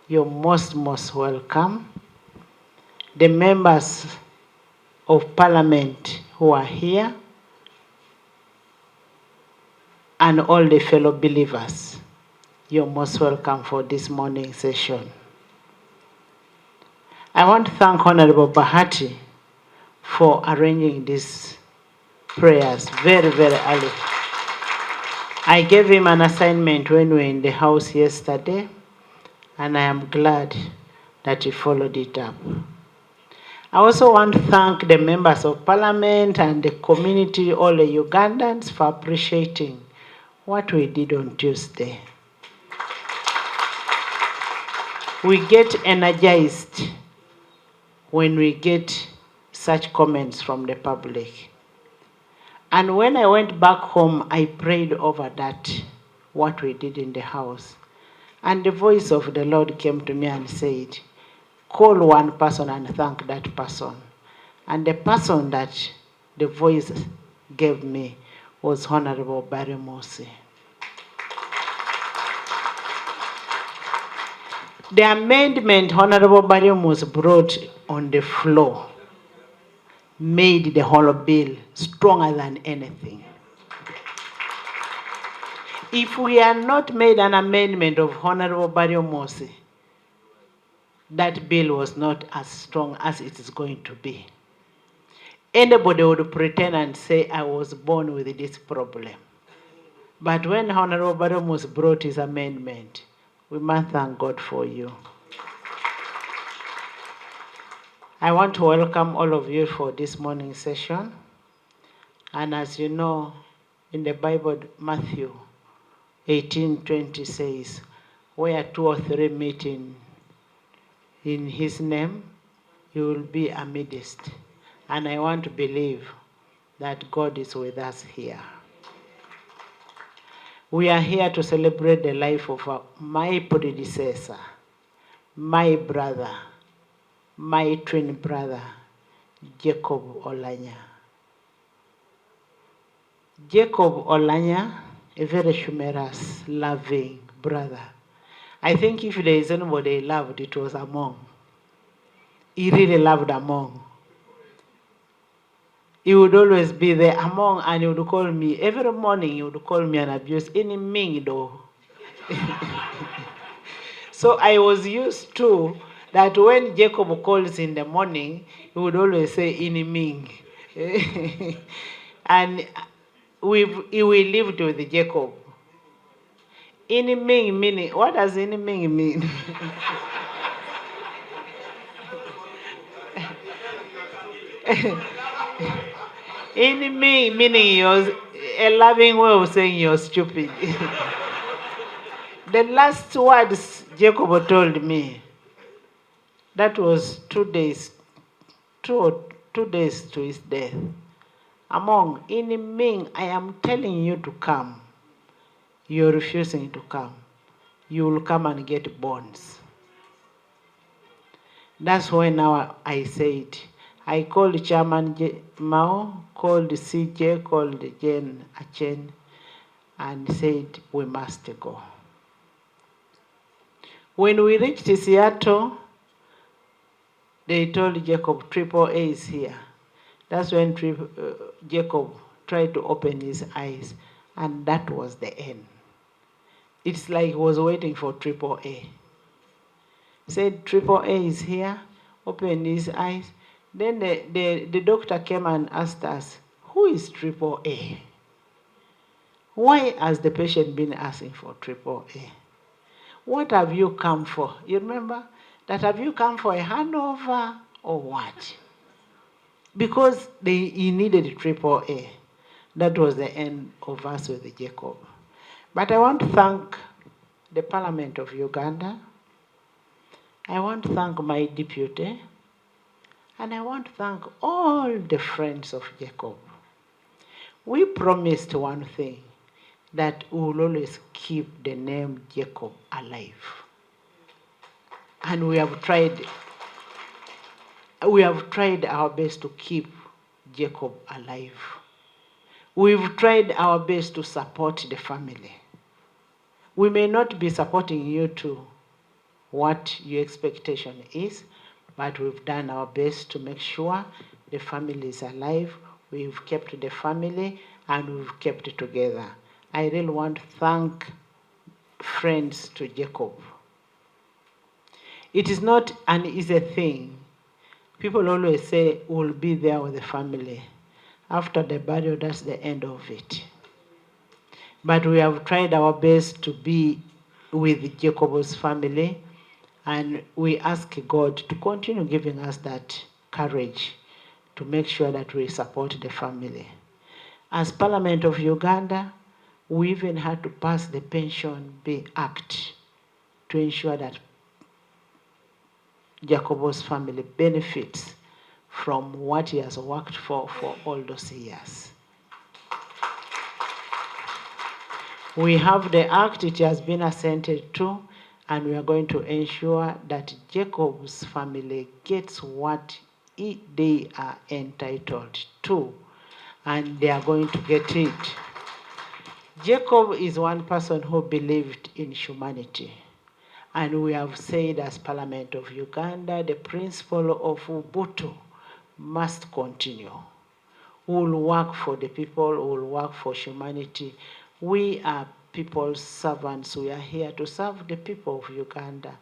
You're most welcome. The members of Parliament who are here, and all the fellow believers, you're most welcome for this morning session. I want to thank Honorable Bahati for arranging these prayers very, very early. I gave him an assignment when we were in the house yesterday, and I am glad that he followed it up. I also want to thank the members of Parliament and the community, all the Ugandans, for appreciating what we did on Tuesday. We get energized when we get such comments from the public. And when I went back home, I prayed over that, what we did in the house. And the voice of the Lord came to me and said, call one person and thank that person. And the person that the voice gave me was Honorable Barry Mosi. The amendment Honorable Barry Mosi brought on the floor made the whole bill stronger than anything. If we had not made an amendment of Honorable Barry Mosi, that bill was not as strong as it is going to be. Anybody would pretend and say, I was born with this problem. But when Honorable Barry Mosi brought his amendment, we must thank God for you. I want to welcome all of you for this morning session. And as you know, in the Bible, Matthew 18:20 says, where 2 or 3 meet in his name, he will be amidst. And I want to believe that God is with us here. We are here to celebrate the life of my predecessor, my brother, my twin brother, Jacob Oulanyah. Jacob Oulanyah, a very humorous, loving brother. I think if there is anybody he loved, it was Among. He really loved Among. He would always be there Among, and he would call me. Every morning he would call me and abuse any Ming though. So I was used to that when Jacob calls in the morning, he would always say "Ini Ming." And we lived with Jacob. Ini Ming meaning, what does Ini Ming mean? Ini Ming meaning you're a loving way of saying you're stupid. The last words Jacob told me, that was 2 days to his death. Among, in Ming, I am telling you to come. You're refusing to come. You will come and get bonds. That's why now I said, I called Chairman Mao, called CJ, called Jane Achen, and said, we must go. When we reached Seattle, they told Jacob, AAA is here. That's when Jacob tried to open his eyes, and that was the end. It's like he was waiting for AAA. Said AAA is here, opened his eyes. Then the doctor came and asked us, who is AAA? Why has the patient been asking for AAA? What have you come for? You remember that, have you come for a handover or what? Because he needed AAA. That was the end of us with Jacob. But I want to thank the Parliament of Uganda. I want to thank my deputy. And I want to thank all the friends of Jacob. We promised one thing, that we will always keep the name Jacob alive. And we have tried our best to keep Jacob alive. We've tried our best to support the family. We may not be supporting you too, what your expectation is, but we've done our best to make sure the family is alive. We've kept the family and we've kept it together. I really want to thank friends to Jacob. It is not an easy thing. People always say, we'll be there with the family. After the burial, that's the end of it. But we have tried our best to be with Jacob's family, and we ask God to continue giving us that courage to make sure that we support the family. As Parliament of Uganda, we even had to pass the Pension Bill Act to ensure that Jacob's family benefits from what he has worked for all those years. We have the act, it has been assented to, and we are going to ensure that Jacob's family gets what they are entitled to, and they are going to get it. Jacob is one person who believed in humanity. And we have said as Parliament of Uganda, the principle of Ubuntu must continue. We will work for the people, we will work for humanity. We are people's servants. We are here to serve the people of Uganda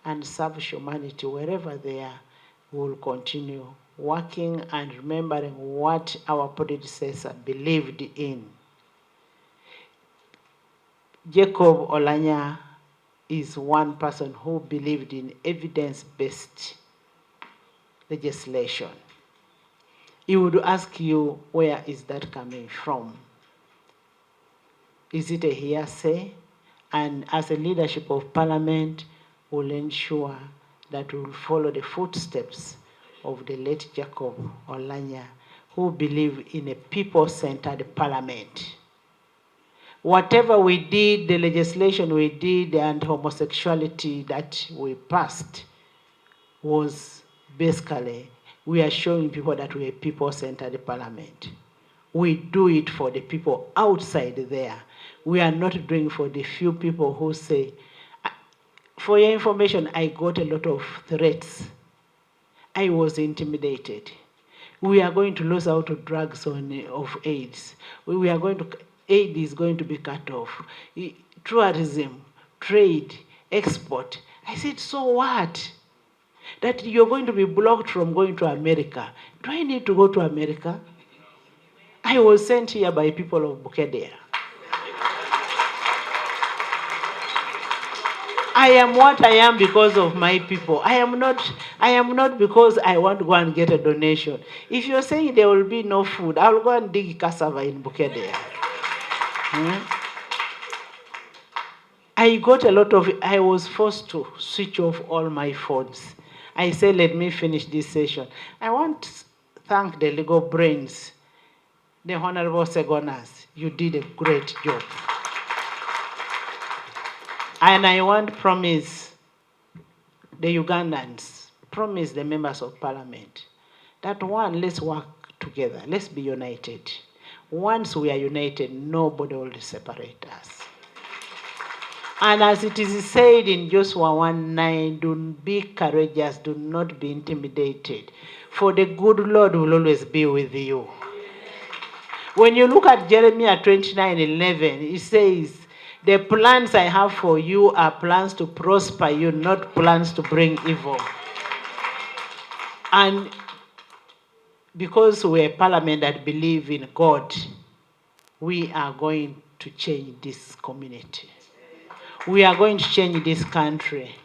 and serve humanity wherever they are. We will continue working and remembering what our predecessor believed in. Jacob Oulanyah is one person who believed in evidence-based legislation. He would ask you, where is that coming from? Is it a hearsay? And as a leadership of Parliament, we'll ensure that we'll follow the footsteps of the late Jacob Oulanyah, who believed in a people-centered Parliament. Whatever we did, the legislation we did and homosexuality that we passed was basically, we are showing people that we are people-centered Parliament. We do it for the people outside there. We are not doing for the few people who say, for your information, I got a lot of threats. I was intimidated. We are going to lose out to drugs of AIDS. We are going to... Aid is going to be cut off. Tourism, trade, export. I said, so what? That you're going to be blocked from going to America. Do I need to go to America? I was sent here by people of Bukedea. I am what I am because of my people. I am not because I want to go and get a donation. If you're saying there will be no food, I'll go and dig cassava in Bukedea. I was forced to switch off all my phones. I said, let me finish this session. I want to thank the legal brains, the Honorable Segonas. You did a great job. And I want to promise the Ugandans, promise the members of Parliament, that one, let's work together. Let's be united. Once we are united, nobody will separate us. And as it is said in Joshua 1:9, do be courageous, do not be intimidated, for the good Lord will always be with you. When you look at Jeremiah 29:11, it says, the plans I have for you are plans to prosper you, not plans to bring evil. And because we're a Parliament that believe in God, we are going to change this community. We are going to change this country.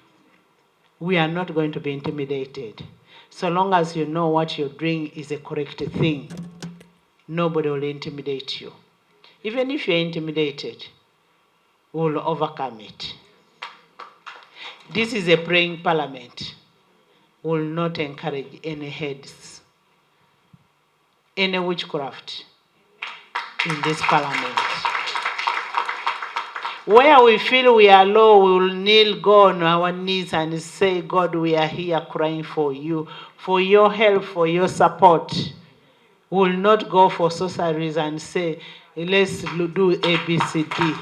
We are not going to be intimidated. So long as you know what you're doing is a correct thing, nobody will intimidate you. Even if you're intimidated, we'll overcome it. This is a praying Parliament. Will not encourage any heads, any witchcraft in this Parliament. Where we feel we are low, we will kneel, go on our knees and say, God, we are here crying for you, for your help, for your support. We will not go for sorceries and say, let's do A, B, C, D.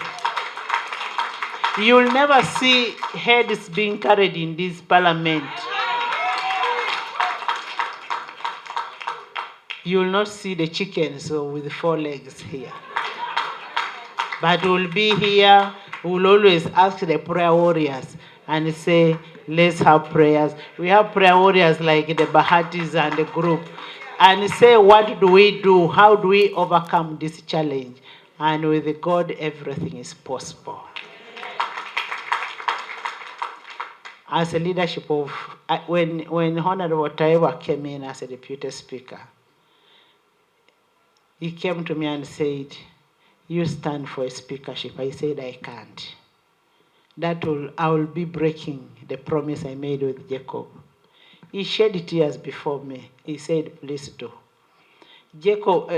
You'll never see heads being carried in this parliament. You'll not see the chickens with 4 legs here. But we'll be here, we'll always ask the prayer warriors and say, let's have prayers. We have prayer warriors like the Bahatis and the group. And say, what do we do? How do we overcome this challenge? And with God, everything is possible. As a leadership of, when Honorable Taiwa came in as a deputy speaker, he came to me and said, you stand for a speakership. I said, I can't. I will be breaking the promise I made with Jacob. He shed tears before me. He said, please do. Jacob,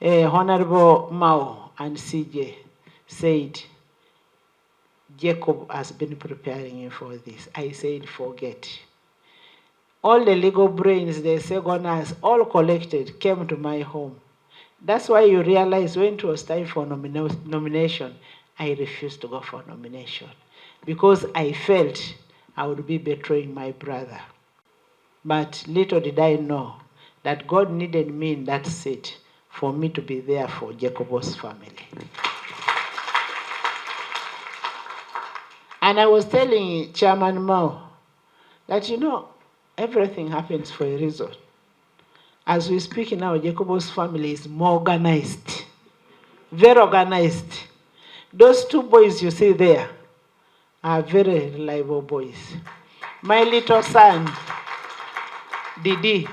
Honorable Mao and CJ said, Jacob has been preparing you for this. I said, forget. All the legal brains, the seconders, all collected, came to my home. That's why you realize when it was time for nomination, I refused to go for nomination because I felt I would be betraying my brother. But little did I know that God needed me in that seat for me to be there for Jacob's family. And I was telling Chairman Mao that, everything happens for a reason. As we speak now, Jacob's family is more organized, very organized. Those 2 boys you see there are very reliable boys. My little son, Didi,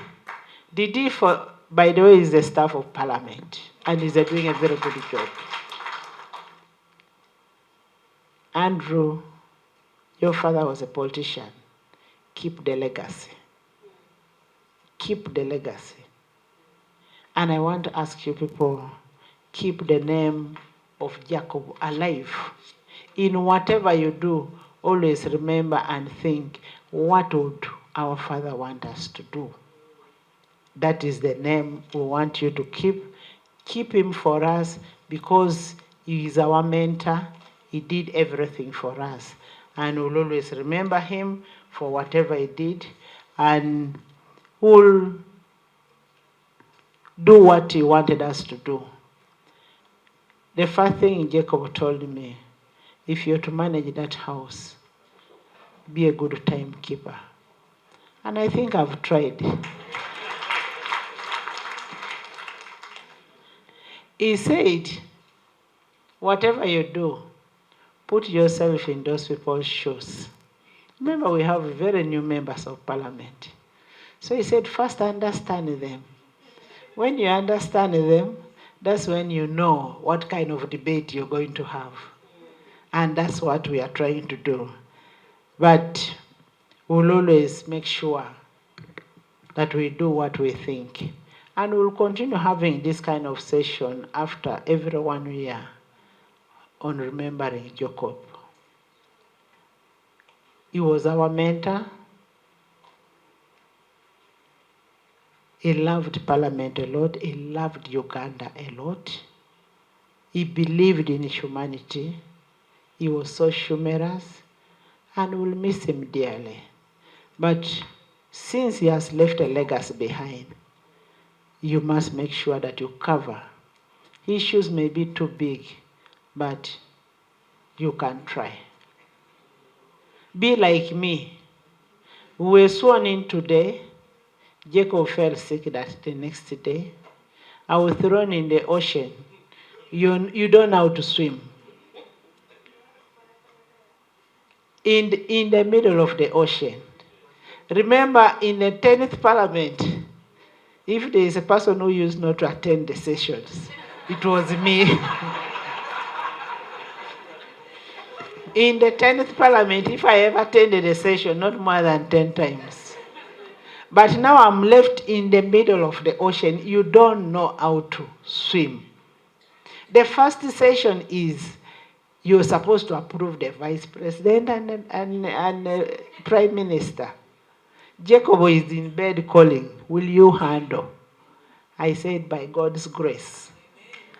by the way, is the staff of parliament, and he's doing a very good job. Andrew, your father was a politician. Keep the legacy. Keep the legacy. And I want to ask you people, keep the name of Jacob alive. In whatever you do, always remember and think, what would our Father want us to do? That is the name we want you to keep. Keep him for us because he is our mentor. He did everything for us. And we'll always remember him for whatever he did. And we'll do what he wanted us to do. The first thing Jacob told me, if you're to manage that house, be a good timekeeper. And I think I've tried. He said, whatever you do, put yourself in those people's shoes. Remember, we have very new members of parliament. So he said, first understand them. When you understand them, that's when you know what kind of debate you're going to have. And that's what we are trying to do. But we'll always make sure that we do what we think. And we'll continue having this kind of session after every 1 year on remembering Jacob. He was our mentor. He loved Parliament a lot. He loved Uganda a lot. He believed in humanity. He was so humorous, and we'll miss him dearly. But since he has left a legacy behind, you must make sure that you cover. His shoes may be too big, but you can try. Be like me. We were sworn in today. Jacob fell sick that the next day. I was thrown in the ocean. You don't know how to swim. In the middle of the ocean. Remember, in the 10th Parliament, if there is a person who used not to attend the sessions, it was me. In the 10th Parliament, if I ever attended a session, not more than 10 times. But now I'm left in the middle of the ocean. You don't know how to swim. The first session is you're supposed to approve the vice president and prime minister. Jacob is in bed calling, will you handle? I said, by God's grace,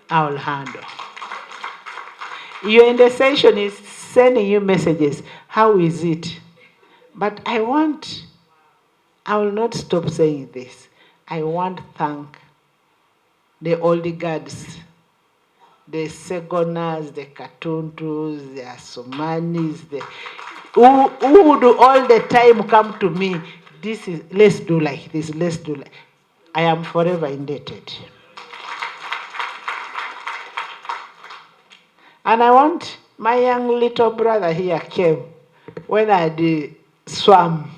I will handle. Your intercession is sending you messages. How is it? But I will not stop saying this. I want to thank the old guards, the Segonas, the Katuntus, the Asomanis, who would all the time come to me. Let's do like this, let's do like. I am forever indebted. And I want my young little brother here came when I did swam.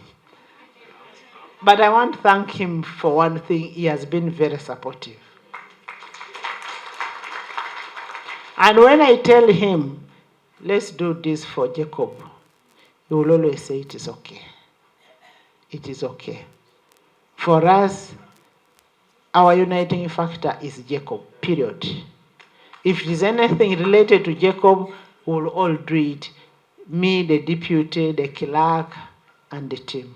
But I want to thank him for one thing. He has been very supportive. And when I tell him, let's do this for Jacob, he will always say, it is okay. It is okay. For us, our uniting factor is Jacob, period. If there's anything related to Jacob, we'll all do it. Me, the deputy, the clerk, and the team.